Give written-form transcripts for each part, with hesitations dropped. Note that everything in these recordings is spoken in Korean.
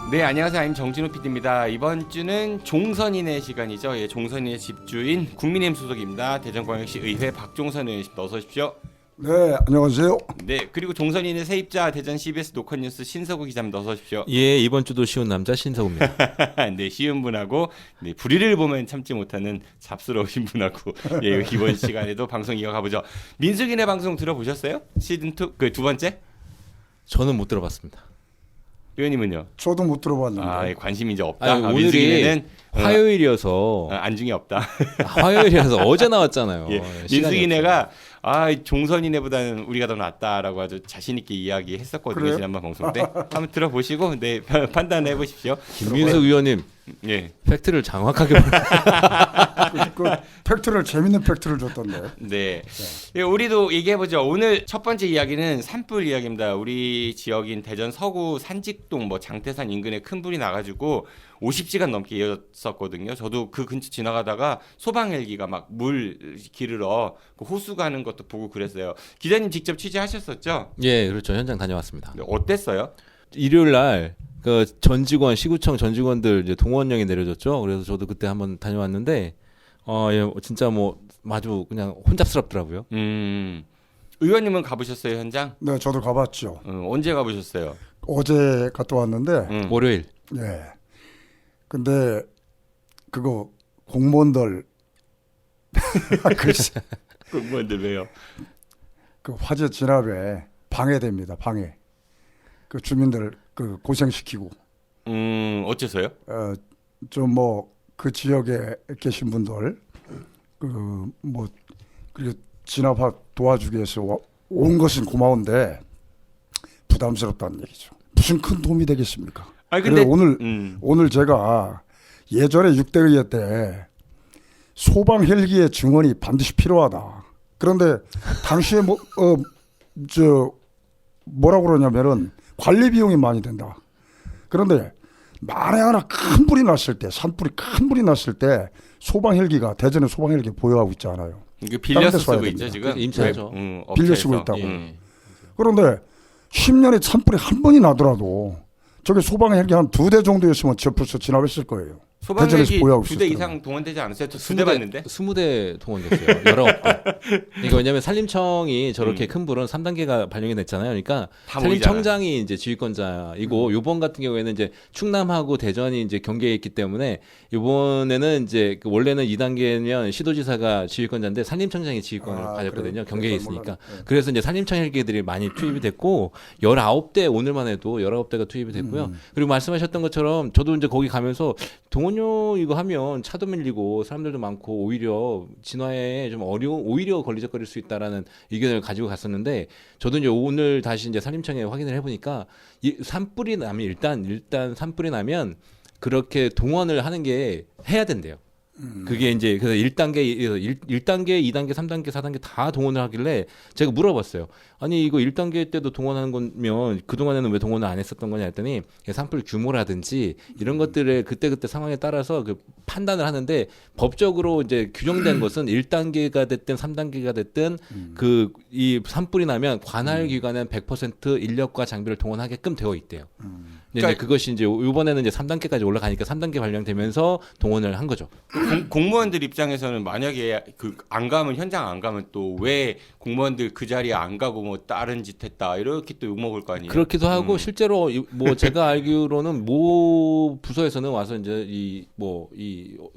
네, 안녕하세요. I'm 정진호 PD입니다. 이번 주는 종선인의 시간이죠. 예, 종선인의 집주인 국민의힘 소속입니다. 대전광역시 의회 박종선 의원님 어서 오십시오. 네, 안녕하세요. 네, 그리고 종선인의 세입자 대전 CBS 노컷뉴스 신서구 기자입니다. 어서 오십시오. 예, 이번 주도 쉬운 남자 신서구입니다. 네, 쉬운 분하고 네, 불의를 보면 참지 못하는 잡스러우신 분하고 예, 이번 시간에도 방송 이어가보죠. 민숙이네 방송 들어보셨어요? 시즌 2 그 두 번째? 저는 못 들어봤습니다. 의원님은요? 저도 못 들어봤는데. 아, 관심이 이제 없다. 아니, 오늘이 민숙이네는 화요일이어서 안중이 없다. 화요일이라서 어제 나왔잖아요. 예, 시간이 민숙이네가 종선이네보다는 우리가 더 낫다라고 아주 자신 있게 이야기했었거든요. 그래요? 지난번 방송 때 한번 들어보시고 네 판단해 보십시오. 김민석 의원님 예, 팩트를 장확하게 그 팩트를 재밌는 팩트를 줬던데. 네. 예, 우리도 얘기해 보죠. 오늘 첫 번째 이야기는 산불 이야기입니다. 우리 지역인 대전 서구 산직동 뭐 장태산 인근에 큰 불이 나가지고 50시간 넘게 이어졌었거든요. 저도 그 근처 지나가다가 소방 헬기가 막 물 기르러 그 호수 가는 것도 보고 그랬어요. 기자님 직접 취재하셨었죠? 예, 그렇죠. 현장 다녀왔습니다. 네, 어땠어요? 일요일 날 그 전 직원 시구청 전 직원들 이제 동원령이 내려졌죠. 그래서 저도 그때 한번 다녀왔는데 예, 진짜 뭐 아주 그냥 혼잡스럽더라고요. 의원님은 가보셨어요 현장? 네, 저도 가봤죠. 언제 가보셨어요? 어제 갔다 왔는데. 월요일. 예. 근데 그거 공무원들 글쎄, 공무원들 왜요? 그 화재 진압에 방해됩니다. 방해. 그 주민들 그 고생시키고. 어째서요? 좀 뭐 그 지역에 계신 분들 그 뭐 그리고 진압 도와주기 위해서 온 것은 고마운데 부담스럽다는 얘기죠. 무슨 큰 도움이 되겠습니까? 아니 근데 그래서 오늘 제가 예전에 6대의회 때 소방 헬기의 증원이 반드시 필요하다. 그런데 당시에 뭐라고 그러냐면은 관리 비용이 많이 된다. 그런데 만에 하나 큰 불이 났을 때, 산불이 큰 불이 났을 때 소방 헬기가 대전에 소방 헬기 보유하고 있지 않아요. 이게 빌려서 다른 데서 쓰고 와야 있죠 됩니다. 지금. 임차죠. 빌려 쓰고 있다고. 예. 그런데 10년에 산불이 한 번이 나더라도 저게 소방 헬기 한 2대 정도였으면 저 벌써 진압했을 거예요. 소방 대전에서 헬기 보유하고 2대 있었더라고요. 이상 동원되지 않았어요? 저 2대 봤는데. 20대 동원됐어요. 19대. 그러니까 왜냐면 산림청이 저렇게 큰 불은 3단계가 발령이 됐잖아요. 그러니까 다 산림청장이 이제 지휘권자이고 요번 같은 경우에는 이제 충남하고 대전이 이제 경계에 있기 때문에 요번에는 이제 원래는 2단계면 시도지사가 지휘권자인데 산림청장이 지휘권을 가졌거든요. 그래요? 경계에 그래서 있으니까. 몰랐네. 그래서 이제 산림청 헬기들이 많이 투입이 됐고 19대 오늘만 해도 19대가 투입이 됐고요. 그리고 말씀하셨던 것처럼 저도 이제 거기 가면서 동원료 이거 하면 차도 밀리고 사람들도 많고 오히려 진화에 좀 오히려 걸리적거릴 수 있다라는 의견을 가지고 갔었는데 저도 이제 오늘 다시 이제 산림청에 확인을 해보니까 이 산불이 나면 일단 산불이 나면 그렇게 동원을 하는 게 해야 된대요. 그게 이제 그래서 1단계, 2단계, 3단계, 4단계 다 동원을 하길래 제가 물어봤어요. 아니 이거 1단계 때도 동원하는 거면 그동안에는 왜 동원을 안 했었던 거냐 했더니 산불 규모라든지 이런 것들을 그때그때 상황에 따라서 그 판단을 하는데 법적으로 이제 규정된 것은 1단계가 됐든 3단계가 됐든 그 이 산불이 나면 관할 기관은 100% 인력과 장비를 동원하게끔 되어 있대요. 그러니까 이제 그것이 이제 이번에는 이제 3단계까지 올라가니까 3단계 발령되면서 동원을 한 거죠. 공무원들 입장에서는 만약에 그 안 가면 현장 안 가면 또 왜 공무원들 그 자리에 안 가고 뭐 다른 짓 했다 이렇게 또 욕먹을 거 아니에요. 그렇기도 하고 실제로 뭐 제가 알기로는 모 부서에서는 와서 이제 이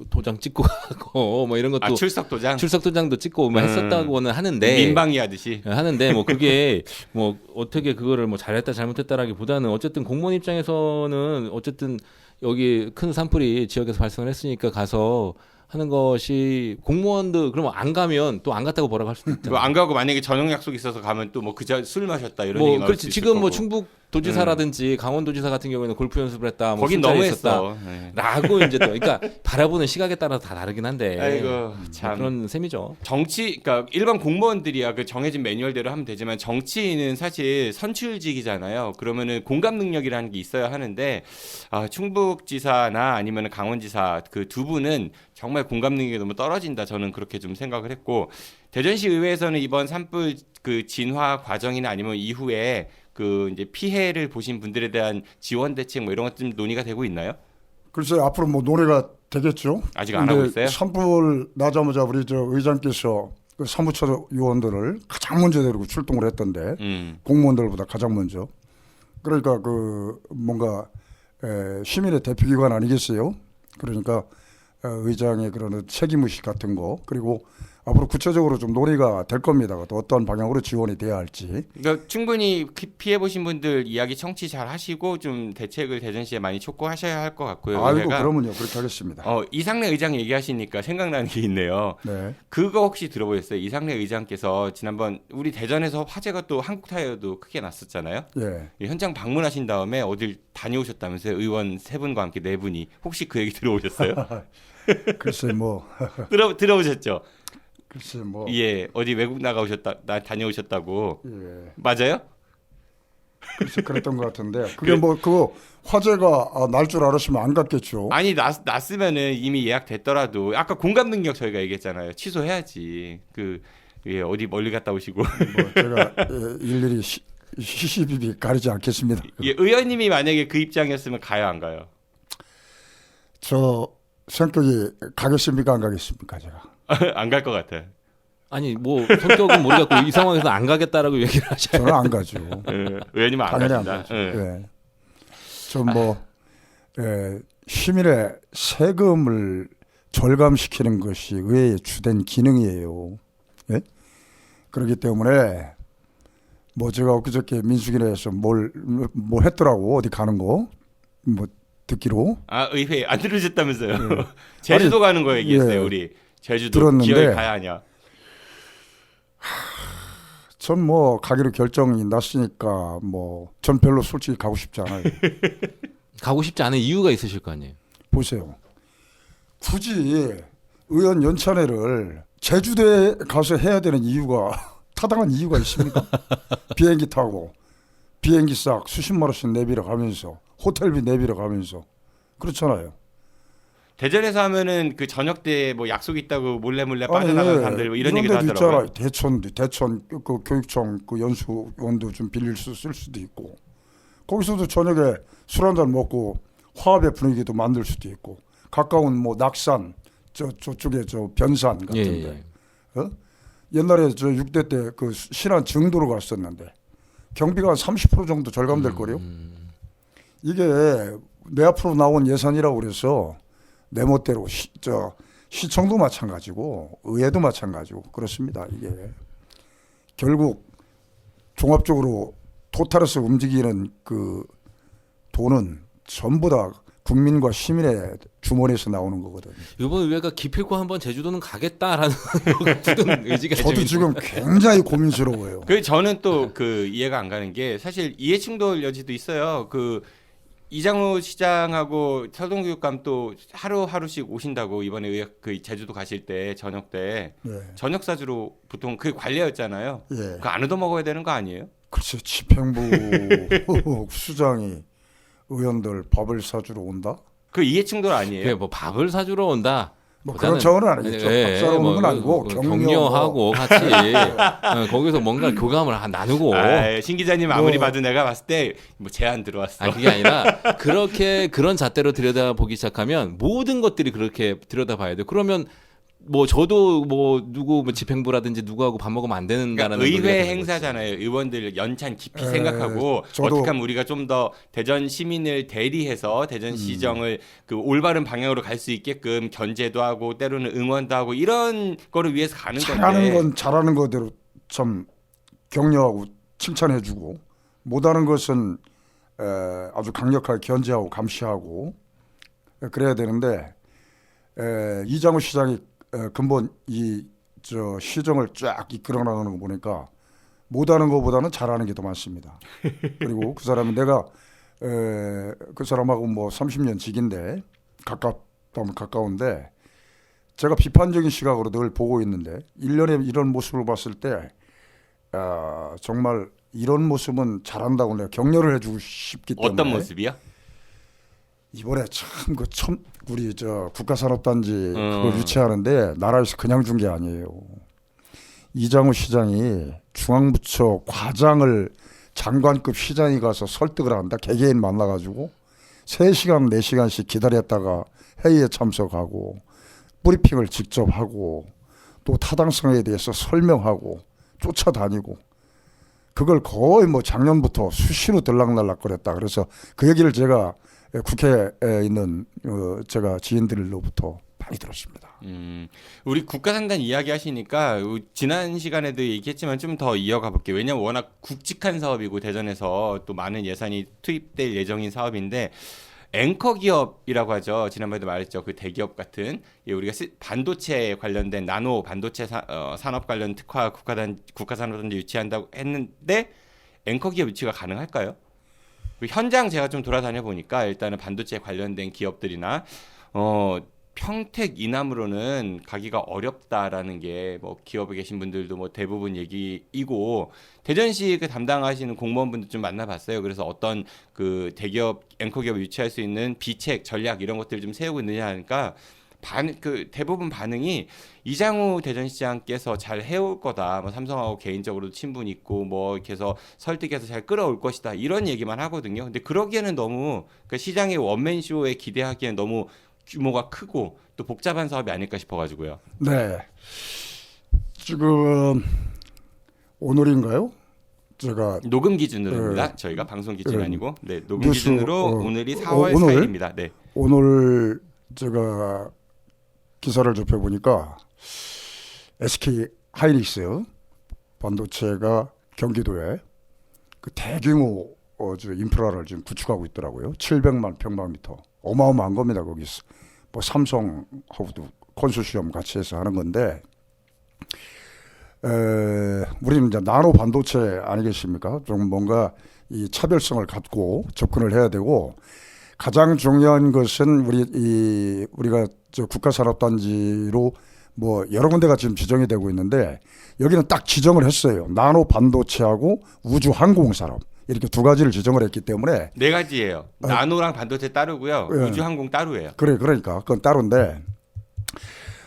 도장 찍고 가고 뭐 이런 것도 출석 도장. 출석 도장도 찍고 뭐 했었다고는 하는데 민방위 하듯이. 하는데 뭐 그게 뭐 어떻게 그거를 뭐 잘했다 잘못했다라기보다는 어쨌든 공무원 입장에서는 어쨌든 여기 큰 산불이 지역에서 발생을 했으니까 가서 하는 것이 공무원들 그러면 안 가면 또 안 갔다고 뭐라고 할 수도 있잖아요. 안 가고 만약에 저녁 약속 있어서 가면 또 뭐 술 마셨다 이런 뭐 얘기 나올 그렇지 수 있을 지금 뭐 거고. 충북 도지사라든지 강원도지사 같은 경우에는 골프 연습을 했다, 뭐 거긴 술자리 너무 있었다, 했어. 네. 라고 이제 또 그러니까 바라보는 시각에 따라서 다 다르긴 한데 아이고 참. 그런 셈이죠. 그러니까 일반 공무원들이야 그 정해진 매뉴얼대로 하면 되지만 정치인은 사실 선출직이잖아요. 그러면은 공감 능력이라는 게 있어야 하는데 충북지사나 아니면 강원지사 그 두 분은 정말 공감 능력이 너무 떨어진다. 저는 그렇게 좀 생각을 했고 대전시 의회에서는 이번 산불 그 진화 과정이나 아니면 이후에 그 이제 피해를 보신 분들에 대한 지원 대책 뭐 이런 것 좀 논의가 되고 있나요? 글쎄 앞으로 뭐 논의가 되겠죠. 아직 안 하고 있어요? 산불 나자마자 우리 저 의장께서 그 사무처 요원들을 가장 먼저 데리고 출동을 했던데 공무원들보다 가장 먼저. 그러니까 그 뭔가 시민의 대표기관 아니겠어요? 그러니까 의장의 그런 책임의식 같은 거 그리고 앞으로 구체적으로 좀 논의가 될 겁니다. 또 어떤 방향으로 지원이 돼야 할지. 그러니까 충분히 피해 보신 분들 이야기 청취 잘 하시고 좀 대책을 대전시에 많이 촉구하셔야 할 것 같고요. 아이고 그러면요 그렇게 하겠습니다. 이상래 의장 얘기하시니까 생각나는 게 있네요. 네. 그거 혹시 들어보셨어요? 이상래 의장께서 지난번 우리 대전에서 화재가 또 한국타이어도 크게 났었잖아요. 예. 현장 방문하신 다음에 어딜 다녀오셨다면서요? 의원 세 분과 함께 네 분이 혹시 그 얘기 들어보셨어요? 글쎄 뭐 들어보셨죠? 글쎄 뭐 예, 어디 외국 다녀오셨다고. 예. 맞아요? 글쎄 그랬던 것 같은데 그게 뭐 그거 화재가 날 줄 알았으면 안 갔겠죠. 아니 났으면은 이미 예약됐더라도 아까 공감 능력 저희가 얘기했잖아요. 취소해야지. 어디 멀리 갔다 오시고. 뭐 제가 일일이 시시비비 가리지 않겠습니다. 예, 의원님이 만약에 그 입장이었으면 가요 안 가요? 저 성격이 가겠습니까 안 가겠습니까 제가. 안 갈 것 같아요. 아니 뭐 성격은 모르겠고 이 상황에서 안 가겠다라고 얘기를 하셔요. 저는 안 가죠. 의원님은 안 당연히 안 가신다. 가죠. 예. 저뭐 시민의 세금을 절감시키는 것이 의회의 주된 기능이에요. 예? 그렇기 때문에 뭐 제가 엊그저께 민수기내에서 뭘 했더라고 어디 가는 거 뭐 듣기로 의회 안 들으셨다면서요? 제주도 가는 거 얘기했어요. 예. 우리 제주도 들었는데 기어이 가야 하냐? 전 뭐 가기로 결정이 났으니까 뭐 전 별로 솔직히 가고 싶지 않아요. 가고 싶지 않은 이유가 있으실 거 아니에요. 보세요. 굳이 의원 연찬회를 제주도에 가서 해야 되는 이유가 타당한 이유가 있습니까? 비행기 타고 비행기 싹 수십만 원씩 내비려 가면서 호텔비 내비려 가면서 그렇잖아요. 대전에서 하면은 그 저녁 때 뭐 약속 있다고 몰래 빠져나가는 사람들 뭐 이런 얘기도 데도 하더라고요. 있잖아요. 대천 그 교육청 그 연수원도 좀 빌릴 쓸 수도 있고 거기서도 저녁에 술 한잔 먹고 화합의 분위기도 만들 수도 있고 가까운 뭐 낙산 저쪽에 저 변산 같은데 옛날에 저 6대 때 그 신안 정도로 갔었는데 경비가 한 30% 정도 절감될 거요. 이게 내 앞으로 나온 예산이라고 그래서 내 멋대로 시청도 마찬가지고 의회도 마찬가지고 그렇습니다. 이게 결국 종합적으로 토탈에서 움직이는 그 돈은 전부 다 국민과 시민의 주머니에서 나오는 거거든요. 이번 의회가 기필코 한번 제주도는 가겠다라는 굳은 의지가 저도 지금 굉장히 고민스러워요. 저는 또 그 이해가 안 가는 게 사실 이해충돌 여지도 있어요. 그 이장우 시장하고 서동교육감 또 하루하루씩 오신다고 이번에 그 제주도 가실 때 저녁 때 저녁 사주로 보통 그게 관례였잖아요. 그거 안 얻어 먹어야 되는 거 아니에요? 글쎄 집행부 수장이 의원들 밥을 사주러 온다? 그 이해충돌 아니에요? 뭐 밥을 사주러 온다. 뭐 그런 차원은 아니겠죠. 밥 사러 오는 건 아니고 격려하고 같이 거기서 뭔가 교감을 나누고. 신 기자님 아무리 봐도 내가 봤을 때 뭐 제안 들어왔어. 그게 아니라 그런 잣대로 들여다보기 시작하면 모든 것들이 그렇게 들여다봐야 돼. 그러면 뭐 저도 뭐 누구 뭐 집행부라든지 누구하고 밥 먹으면 안 된다는 그러니까 의회 행사잖아요. 의원들 연찬 깊이 생각하고 어떻게 하면 우리가 좀 더 대전 시민을 대리해서 대전 시정을 그 올바른 방향으로 갈 수 있게끔 견제도 하고 때로는 응원도 하고 이런 거를 위해서 가는 건데. 잘하는 거대로 참 격려하고 칭찬해주고 못하는 것은 아주 강력하게 견제하고 감시하고 그래야 되는데 이장우 시장이 근본 저 시정을 쫙 이끌어 나가는 거 보니까 못하는 것보다는 잘하는 게 더 많습니다. 그리고 그 사람은 내가 그 사람하고 뭐 30년 직인데 가깝다면 가까운데 제가 비판적인 시각으로 늘 보고 있는데 1년에 이런 모습을 봤을 때 정말 이런 모습은 잘한다고 내가 격려를 해주고 싶기 때문에. 어떤 모습이요? 이번에 참 우리 저 국가산업단지 그걸 유치하는데 나라에서 그냥 준 게 아니에요. 이장우 시장이 중앙부처 과장을 장관급 시장이 가서 설득을 한다. 개개인 만나가지고 3시간, 4시간씩 기다렸다가 회의에 참석하고 브리핑을 직접 하고 또 타당성에 대해서 설명하고 쫓아다니고 그걸 거의 뭐 작년부터 수시로 들락날락거렸다. 그래서 그 얘기를 제가 국회에 있는 제가 지인들로부터 많이 들었습니다. 우리 국가상단 이야기 하시니까 지난 시간에도 얘기했지만 좀 더 이어가 볼게요. 왜냐면 워낙 굵직한 사업이고 대전에서 또 많은 예산이 투입될 예정인 사업인데 앵커 기업이라고 하죠. 지난번에도 말했죠. 그 대기업 같은 우리가 반도체 관련된 나노 반도체 산업 관련 특화 국가산업단지 유치한다고 했는데 앵커 기업 유치가 가능할까요? 현장 제가 좀 돌아다녀 보니까 일단은 반도체 관련된 기업들이나 평택 이남으로는 가기가 어렵다라는 게 뭐 기업에 계신 분들도 뭐 대부분 얘기이고 대전시 그 담당하시는 공무원분들 좀 만나봤어요. 그래서 어떤 그 대기업 앵커 기업 유치할 수 있는 비책 전략 이런 것들을 좀 세우고 있느냐 하니까 대부분 반응이 이장우 대전시장께서 잘 해올 거다. 뭐 삼성하고 개인적으로도 친분 있고 뭐 이렇게 해서 설득해서 잘 끌어올 것이다. 이런 얘기만 하거든요. 근데 그러기에는 너무 그 시장의 원맨 쇼에 기대하기에는 너무 규모가 크고 또 복잡한 사업이 아닐까 싶어가지고요. 네. 지금 오늘인가요? 제가 녹음 기준으로입니다. 저희가 방송 기준이 아니고 녹음 뉴스, 기준으로 오늘이 4월 오늘? 4일입니다. 네. 오늘 제가 기사를 접해보니까 SK 하이닉스 반도체가 경기도에 그 대규모 인프라를 지금 구축하고 있더라고요. 700만 평방미터. 어마어마한 겁니다. 거기서 뭐 삼성하고도 컨소시엄 같이 해서 하는 건데 우리는 이제 나노 반도체 아니겠습니까? 좀 뭔가 이 차별성을 갖고 접근을 해야 되고 가장 중요한 것은 우리가 저 국가산업단지로 뭐 여러 군데가 지금 지정이 되고 있는데 여기는 딱 지정을 했어요. 나노 반도체하고 우주 항공 산업 이렇게 두 가지를 지정을 했기 때문에 4가지예요. 나노랑 반도체 따르고요. 예. 우주 항공 따로예요. 그러니까 그건 따로인데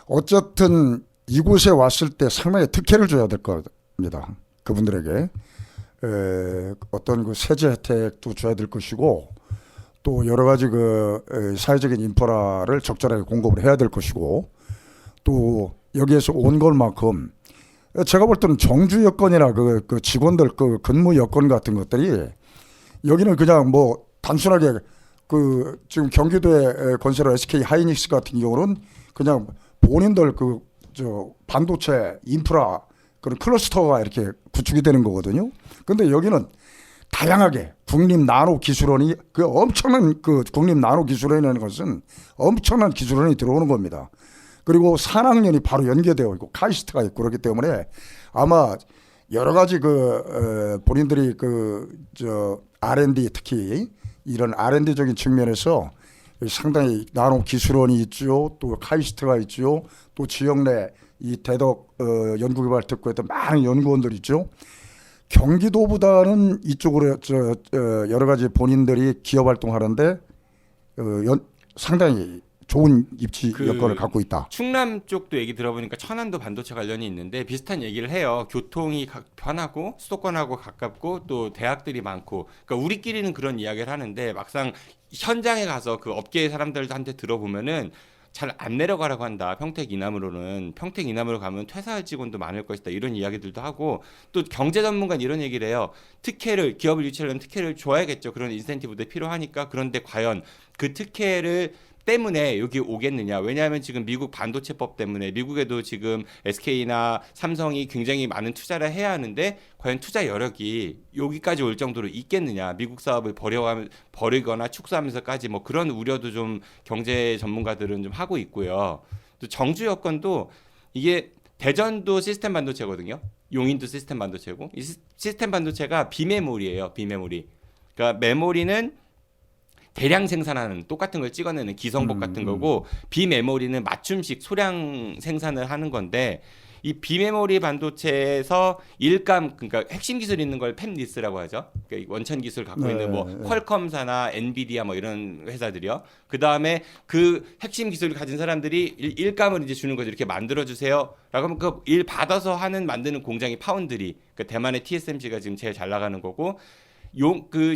어쨌든 이곳에 왔을 때 상당히 특혜를 줘야 될 겁니다. 그분들에게 어떤 그 세제 혜택도 줘야 될 것이고 또 여러 가지 그 사회적인 인프라를 적절하게 공급을 해야 될 것이고 또 여기에서 온 것만큼 제가 볼 때는 정주 여건이나 그 직원들 그 근무 여건 같은 것들이 여기는 그냥 뭐 단순하게 그 지금 경기도에 건설한 SK 하이닉스 같은 경우는 그냥 본인들 그 저 반도체 인프라 그런 클러스터가 이렇게 구축이 되는 거거든요. 근데 여기는 다양하게 국립 나노 기술원이 그 엄청난 그 국립 나노 기술원이라는 것은 엄청난 기술원이 들어오는 겁니다. 그리고 산학년이 바로 연계되어 있고 카이스트가 있고 그렇기 때문에 아마 여러 가지 본인들이 저 R&D 특히 이런 R&D적인 측면에서 상당히 나노 기술원이 있죠. 또 카이스트가 있죠. 또 지역 내 이 대덕 연구개발 특구에 많은 연구원들이 있죠. 경기도보다는 이쪽으로 여러 가지 본인들이 기업 활동하는데 상당히 좋은 입지 여건을 갖고 있다. 충남 쪽도 얘기 들어보니까 천안도 반도체 관련이 있는데 비슷한 얘기를 해요. 교통이 편하고 수도권하고 가깝고 또 대학들이 많고 그러니까 우리끼리는 그런 이야기를 하는데 막상 현장에 가서 그 업계의 사람들한테 들어보면은 잘 안 내려가라고 한다. 평택 이남으로 가면 퇴사할 직원도 많을 것이다. 이런 이야기들도 하고 또 경제 전문가는 이런 얘기를 해요. 기업을 유치하려면 특혜를 줘야겠죠. 그런 인센티브도 필요하니까. 그런데 과연 그 특혜를 때문에 여기 오겠느냐. 왜냐하면 지금 미국 반도체법 때문에 미국에도 지금 SK나 삼성이 굉장히 많은 투자를 해야 하는데 과연 투자 여력이 여기까지 올 정도로 있겠느냐. 미국 사업을 버리거나 축소하면서까지 뭐 그런 우려도 좀 경제 전문가들은 좀 하고 있고요. 또 정주 여건도 이게 대전도 시스템 반도체거든요. 용인도 시스템 반도체고 이 시스템 반도체가 비메모리예요. 비메모리. 그러니까 메모리는 대량 생산하는 똑같은 걸 찍어내는 기성복 같은 거고 비메모리는 맞춤식 소량 생산을 하는 건데 이 비메모리 반도체에서 일감 그러니까 핵심 기술 있는 걸 팹리스라고 하죠. 그러니까 원천 기술 갖고 있는 뭐 퀄컴사나 엔비디아 뭐 이런 회사들이요. 그 다음에 그 핵심 기술을 가진 사람들이 일감을 이제 주는 거죠. 이렇게 만들어 주세요라고 하면 그 일 받아서 만드는 공장이 파운드리. 그러니까 대만의 TSMC가 지금 제일 잘 나가는 거고.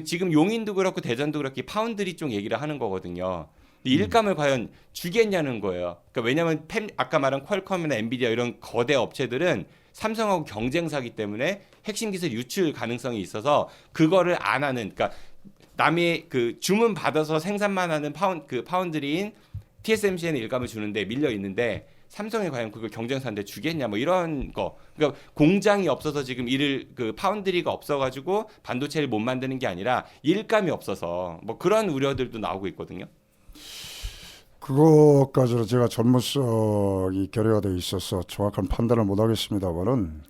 지금 용인도 그렇고 대전도 그렇게 파운드리 쪽 얘기를 하는 거거든요. 이 일감을 과연 주겠냐는 거예요. 그러니까 왜냐하면 아까 말한 퀄컴이나 엔비디아 이런 거대 업체들은 삼성하고 경쟁사기 때문에 핵심 기술 유출 가능성이 있어서 그거를 안 하는, 그러니까 남이 그 주문 받아서 생산만 하는 파운드리인 TSMC에는 일감을 주는데 밀려 있는데 삼성이 과연 그걸 경쟁사한테 주겠냐 뭐 이런 거. 그러니까 공장이 없어서 지금 그 파운드리가 없어가지고 반도체를 못 만드는 게 아니라 일감이 없어서 뭐 그런 우려들도 나오고 있거든요. 그것까지는 제가 전문성이 결여가 돼 있어서 정확한 판단을 못 하겠습니다만은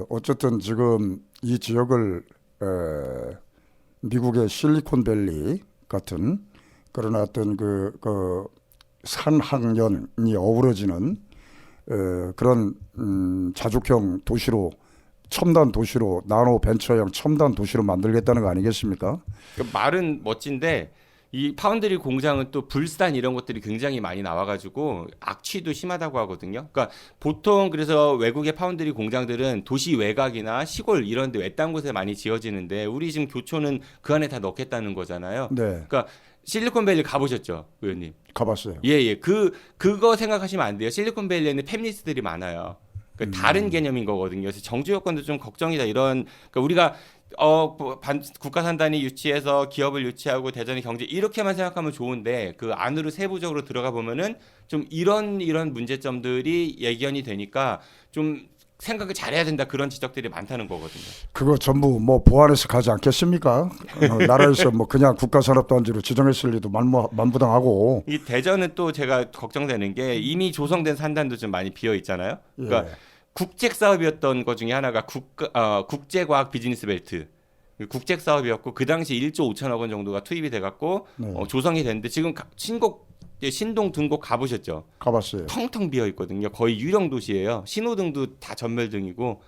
어쨌든 지금 이 지역을 미국의 실리콘밸리 같은 그런 어떤 그 산학연이 어우러지는 그런 자족형 도시로, 첨단 도시로, 나노 벤처형 첨단 도시로 만들겠다는 거 아니겠습니까? 그러니까 말은 멋진데 이 파운드리 공장은 또 불산 이런 것들이 굉장히 많이 나와가지고 악취도 심하다고 하거든요. 그러니까 보통 그래서 외국의 파운드리 공장들은 도시 외곽이나 시골 이런 데 외딴 곳에 많이 지어지는데 우리 지금 교촌은 그 안에 다 넣겠다는 거잖아요. 네. 그러니까 실리콘밸리 가보셨죠, 의원님? 가봤어요. 예. 그거 생각하시면 안 돼요. 실리콘밸리에는 팹리스들이 많아요. 그러니까 다른 개념인 거거든요. 그래서 정주 여건도 좀 걱정이다. 그러니까 우리가 국가 산단이 유치해서 기업을 유치하고 대전의 경제 이렇게만 생각하면 좋은데 그 안으로 세부적으로 들어가 보면은 좀 이런 문제점들이 예견이 되니까 좀 생각을 잘해야 된다 그런 지적들이 많다는 거거든요. 그거 전부 뭐 보완해서 가지 않겠습니까? 나라에서 뭐 그냥 국가산업단지로 지정했을 리도 만부당하고. 이 대전은 또 제가 걱정되는 게 이미 조성된 산단도 좀 많이 비어 있잖아요. 그러니까 예. 국책 사업이었던 것 중에 하나가 국제과학 비즈니스 벨트. 국책 사업이었고 그 당시 1조 5천억 원 정도가 투입이 돼갖고 네. 조성이 됐는데 지금 신동 등곡 가보셨죠? 가봤어요. 텅텅 비어 있거든요. 거의 유령 도시예요. 신호등도 다 전멸등이고.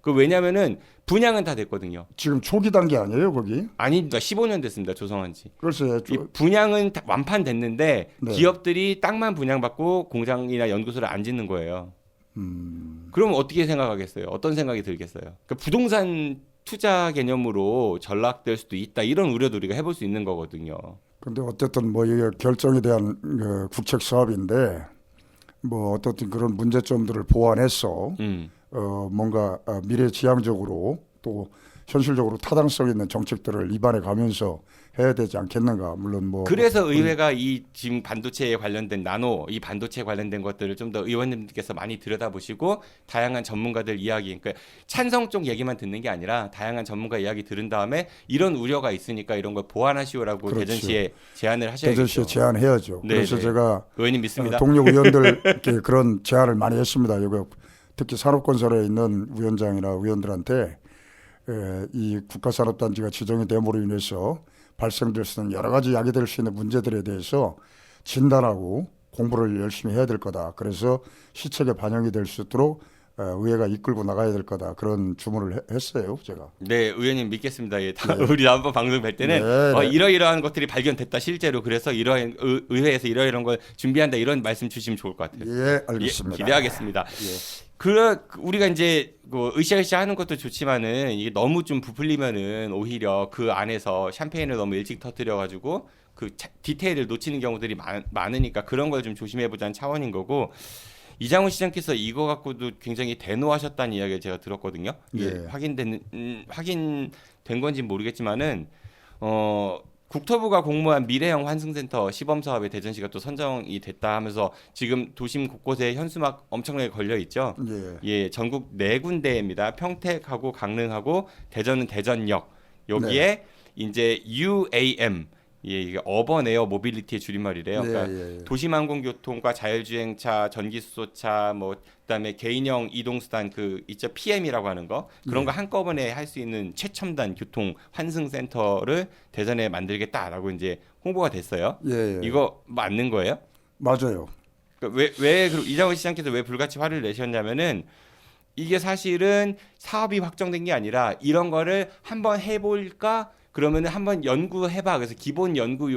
그 왜냐면은 분양은 다 됐거든요. 지금 초기 단계 아니에요, 거기? 아니, 15년 됐습니다. 조성한 지. 글쎄, 이 분양은 다 완판됐는데 네. 기업들이 땅만 분양받고 공장이나 연구소를 안 짓는 거예요. 그럼 어떻게 생각하겠어요? 어떤 생각이 들겠어요? 그러니까 부동산 투자 개념으로 전락될 수도 있다. 이런 우려도 우리가 해볼 수 있는 거거든요. 근데 어쨌든 뭐 이게 결정에 대한 국책 사업인데 뭐 어떻든 그런 문제점들을 보완해서 뭔가 미래지향적으로 또 현실적으로 타당성 있는 정책들을 입안해 가면서 해야 되지 않겠는가. 물론 뭐 그래서 의회가 이 지금 반도체에 관련된 이 반도체 관련된 것들을 좀 더 의원님들께서 많이 들여다보시고 다양한 전문가들 이야기, 그러니까 찬성 쪽 얘기만 듣는 게 아니라 다양한 전문가 이야기 들은 다음에 이런 우려가 있으니까 이런 걸 보완하시오라고 그렇죠. 대전시에 제안을 하셔야겠죠. 대전시에 제안해야죠. 네, 그래서 네. 제가 의원님 믿습니다. 동료 의원들께 그런 제안을 많이 했습니다. 여기 특히 산업건설에 있는 위원장이나 의원들한테 이 국가산업단지가 지정이 됨으로 인해서 발생될 수 있는 여러 가지 야기될 수 있는 문제들에 대해서 진단하고 공부를 열심히 해야 될 거다. 그래서 시책에 반영이 될 수 있도록 의회가 이끌고 나가야 될 거다. 그런 주문을 했어요, 제가. 네, 의원님 믿겠습니다. 예, 우리 다음번 방송 뵐 때는 네. 이러이러한 것들이 발견됐다 실제로. 그래서 의회에서 이러이러한 걸 준비한다 이런 말씀 주시면 좋을 것 같아요. 예, 알겠습니다. 기대하겠습니다. 우리가 이제 으쌰으쌰 하는 것도 좋지만은 이게 너무 좀 부풀리면은 오히려 그 안에서 샴페인을 너무 일찍 터뜨려가지고 그 디테일을 놓치는 경우들이 많으니까 그런 걸 좀 조심해보자는 차원인 거고. 이장훈 시장께서 이거 갖고도 굉장히 대노하셨다는 이야기를 제가 들었거든요. 예. 확인된 건지는 모르겠지만은 국토부가 공모한 미래형 환승센터 시범 사업에 대전시가 또 선정이 됐다 하면서 지금 도심 곳곳에 현수막 엄청나게 걸려 있죠. 예, 전국 4군데입니다. 평택하고 강릉하고 대전은 대전역. 여기에 이제 UAM 이게 어번 에어 모빌리티의 줄임말이래요. 그러니까 도시망공교통과 자율주행차, 전기수소차, 뭐 그다음에 개인형 이동수단 있죠 PM이라고 하는 거 그런 거 한꺼번에 할 수 있는 최첨단 교통 환승센터를 대전에 만들겠다라고 이제 홍보가 됐어요. 이거 맞는 거예요? 맞아요. 그러니까 왜 이장훈 시장께서 왜 불같이 화를 내셨냐면은 이게 사실은 사업이 확정된 게 아니라 이런 거를 한번 해볼까? 그러면은 한번 연구해봐. 그래서 기본 연구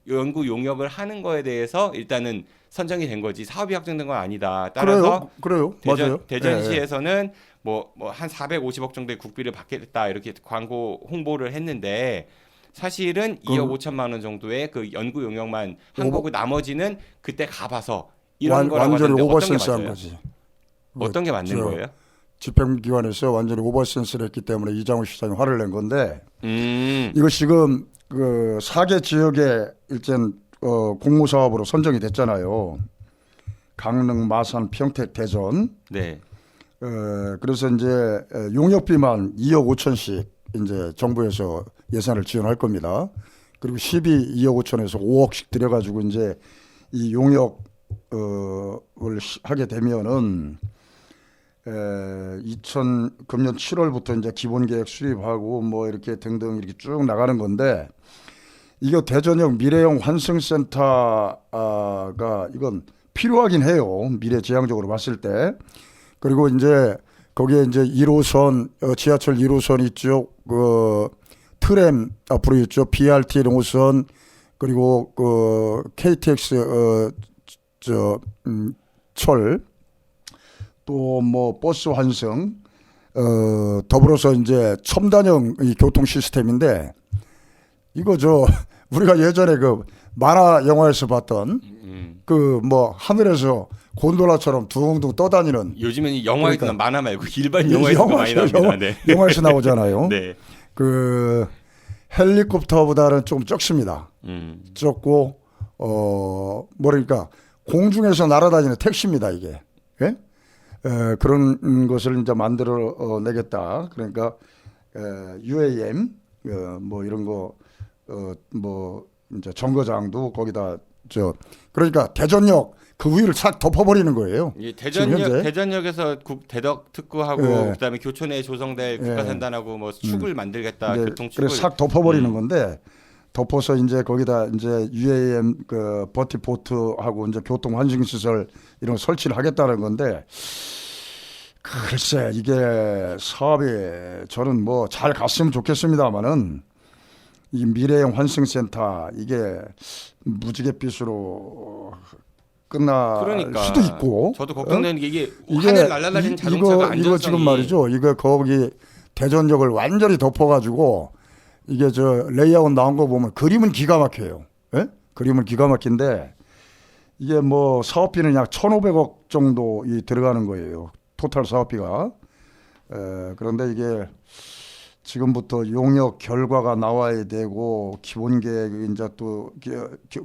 용역을 하는 거에 대해서 일단은 선정이 된 거지 사업이 확정된 건 아니다. 따라서 그래요. 맞아요. 대전시에서는 뭐 한 450억 정도의 국비를 받겠다 이렇게 광고 홍보를 했는데 사실은 2억 5천만 원 정도의 그 연구 용역만 한 거고 나머지는 그때 가봐서 이런 거라고 완전히 하는데 오버센스 어떤 한 게 맞아요? 거지. 어떤 게 맞는 거예요? 집행기관에서 완전히 오버센스를 했기 때문에 이장훈 시장이 화를 낸 건데 음. 이거 지금 그 4개 지역에 일단 공모사업으로 선정이 됐잖아요. 강릉, 마산, 평택, 대전. 네. 그래서 이제 용역비만 2억 5천씩 이제 정부에서 예산을 지원할 겁니다. 그리고 2억 5천에서 5억씩 들여가지고 이제 이 용역을 하게 되면은 금년 7월부터 이제 기본계획 수립하고 뭐 이렇게 등등 이렇게 쭉 나가는 건데 이거 대전역 미래형 환승센터가 이건 필요하긴 해요. 미래지향적으로 봤을 때. 그리고 이제 거기에 이제 1호선 지하철 1호선 있죠. 그 트램 앞으로 있죠. BRT 노선 그리고 그 KTX 철 또 뭐 버스 환승 더불어서 이제 첨단형 이 교통 시스템인데 이거 우리가 예전에 그 만화 영화에서 봤던 그 뭐 하늘에서 곤돌라처럼 둥둥 떠다니는 요즘에는 영화에서 그러니까, 만화 말고 일반 영화에서 많이 나옵니다. 네. 영화에서 나오잖아요. 네. 그 헬리콥터보다는 좀 적습니다. 적고 뭐랄까 공중에서 날아다니는 택시입니다 이게. 예? 그런 것을 이제 만들어 내겠다. 그러니까 UAM 뭐 이런 거 뭐 이제 정거장도 거기다 그러니까 대전역 그 위를 싹 덮어버리는 거예요. 예, 대전역에서 대덕 특구하고 예. 그다음에 교촌에 조성될 예. 국가산단하고 뭐 축을 만들겠다 네, 교통축을 그래서 싹 덮어버리는 건데 덮어서 이제 거기다 이제 UAM 그 버티포트하고 이제 교통 환승 시설 이런 거 설치를 하겠다는 건데 글쎄 이게 사업이 저는 뭐 잘 갔으면 좋겠습니다만은 이 미래형 환승센터 이게 무지갯빛으로 끝날 그러니까 수도 있고 저도 걱정되는 게 이게 하늘 날아다니는 자동차가 안전성이 이거 지금 말이죠. 이거 거기 대전역을 완전히 덮어가지고 이게 레이아웃 나온 거 보면 그림은 기가 막혀요. 예? 그림은 기가 막힌데 이게 뭐 사업비는 약 1,500억 정도 들어가는 거예요. 토탈 사업비가. 그런데 이게 지금부터 용역 결과가 나와야 되고 기본계획 이제 또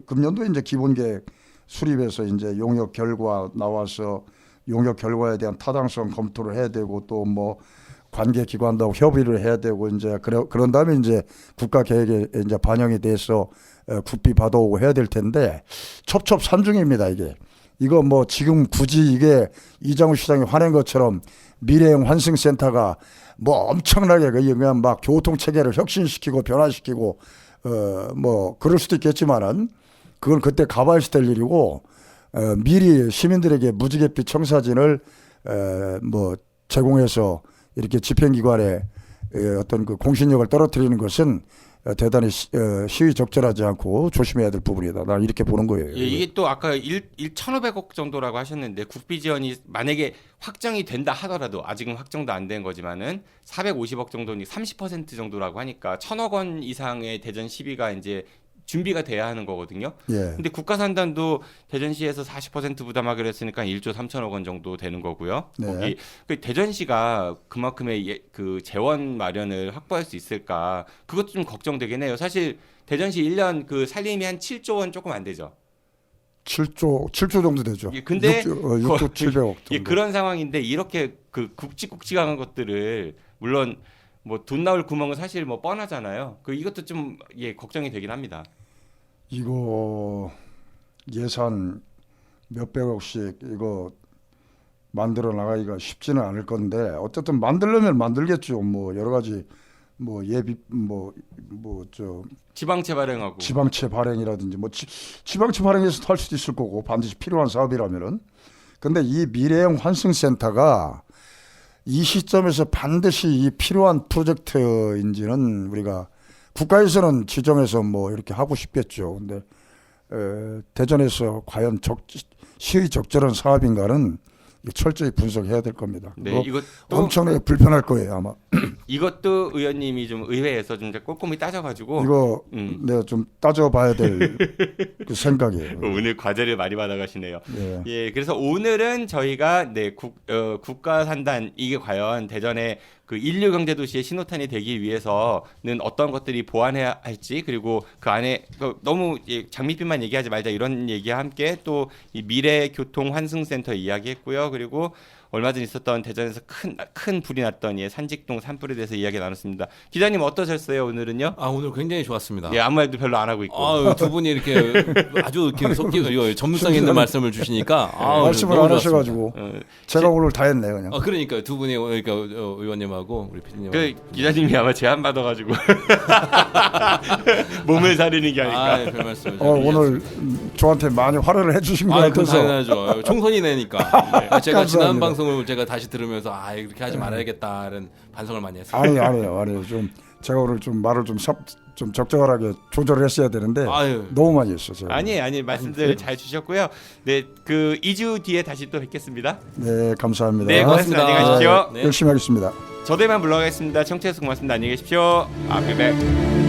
금년도 이제 기본계획 수립해서 이제 용역 결과 나와서 용역 결과에 대한 타당성 검토를 해야 되고 또 뭐 관계 기관하고 협의를 해야 되고 이제 그런 다음에 이제 국가 계획에 이제 반영이 돼서 국비 받아오고 해야 될 텐데 첩첩산중입니다 이게. 이거 뭐 지금 굳이 이게 이장훈 시장이 화낸 것처럼 미래형 환승센터가 뭐 엄청나게 그냥 막 교통 체계를 혁신시키고 변화시키고 뭐 그럴 수도 있겠지만은 그건 그때 가봐야 될 일이고 미리 시민들에게 무지갯빛 청사진을 뭐 제공해서 이렇게 집행기관의 어떤 그 공신력을 떨어뜨리는 것은 대단히 시의적절하지 않고 조심해야 될 부분이다. 난 이렇게 보는 거예요. 예, 이게 또 아까 1,500억 정도라고 하셨는데 국비 지원이 만약에 확정이 된다 하더라도 아직은 확정도 안 된 거지만은 450억 정도니 30% 정도라고 하니까 1,000억 원 이상의 대전 시비가 이제 준비가 돼야 하는 거거든요. 예. 근데 국가산단도 대전시에서 40% 부담하기로 했으니까 1조 3천억 원 정도 되는 거고요. 네. 거기 그 대전시가 그만큼의 그 재원 마련을 확보할 수 있을까? 그것도 좀 걱정되긴 해요. 사실 대전시 1년 그 살림이 한 7조 원 조금 안 되죠. 7조 정도 되죠. 예, 근데 6조 700억 정도. 예, 그런 상황인데 이렇게 그 굵직굵직한 것들을 물론 뭐 돈 나올 구멍은 사실 뭐 뻔하잖아요. 이것도 좀 걱정이 되긴 합니다. 이거 예산 몇백억씩 이거 만들어 나가기가 쉽지는 않을 건데 어쨌든 만들려면 만들겠죠. 뭐 여러 가지 뭐 예비 뭐저 지방채 발행하고. 지방채 발행이라든지 뭐 지방채 발행에서 할 수도 있을 거고 반드시 필요한 사업이라면은. 근데 이 미래형 환승센터가 이 시점에서 반드시 이 필요한 프로젝트인지는 우리가 국가에서는 지정해서 뭐 이렇게 하고 싶겠죠. 근데 대전에서 과연 시의 적절한 사업인가는 철저히 분석해야 될 겁니다. 네, 이것도 엄청나게 불편할 거예요 아마. 이것도 의원님이 좀 의회에서 좀 꼼꼼히 따져가지고 이거 내가 좀 따져봐야 될 그 생각이에요. 오늘 과제를 많이 받아가시네요. 예. 예, 그래서 오늘은 저희가 국가 산단 이게 과연 대전의 그 인류 경제 도시의 신호탄이 되기 위해서는 어떤 것들이 보완해야 할지 그리고 그 안에 너무 장밋빛만 얘기하지 말자 이런 얘기와 함께 또 이 미래 교통 환승센터 이야기했고요. 그리고 얼마 전 있었던 대전에서 큰 불이 났던 산직동 산불에 대해서 이야기 나눴습니다. 기자님 어떠셨어요 오늘은요? 오늘 굉장히 좋았습니다. 예, 아무 말도 별로 안 하고 있고. 두 분이 이렇게 아주 이렇게 전문성 있는 말씀을 주시니까 말씀을 너무 안 좋았습니다. 하셔가지고 제가 오늘 다 했네요 그냥. 그러니까 두 분이 그러니까 의원님하고 우리 PD님. 그 기자님이 아마 제안 받아가지고 몸을 사리는 게 아닐까. 별 말씀을. 오늘 저한테 많이 활약을 해주신 것 그건 같아서. 당연하죠. 총선이 내니까. 제가 지난 감사합니다. 방송을 제가 다시 들으면서 이렇게 하지 말아야겠다는 반성을 많이 했어요. 아니에요. 좀 제가 오늘 좀 말을 좀 적절하게 조절을 했어야 되는데 너무 많이 했어요. 제가. 아니 말씀들 잘 주셨고요. 네, 그 2주 뒤에 다시 또 뵙겠습니다. 네, 감사합니다. 네, 고맙습니다. 안녕히 가십시오. 네. 열심히 하겠습니다. 저도 이만 물러가겠습니다. 청취해서 고맙습니다. 안녕히 계십시오. 뵙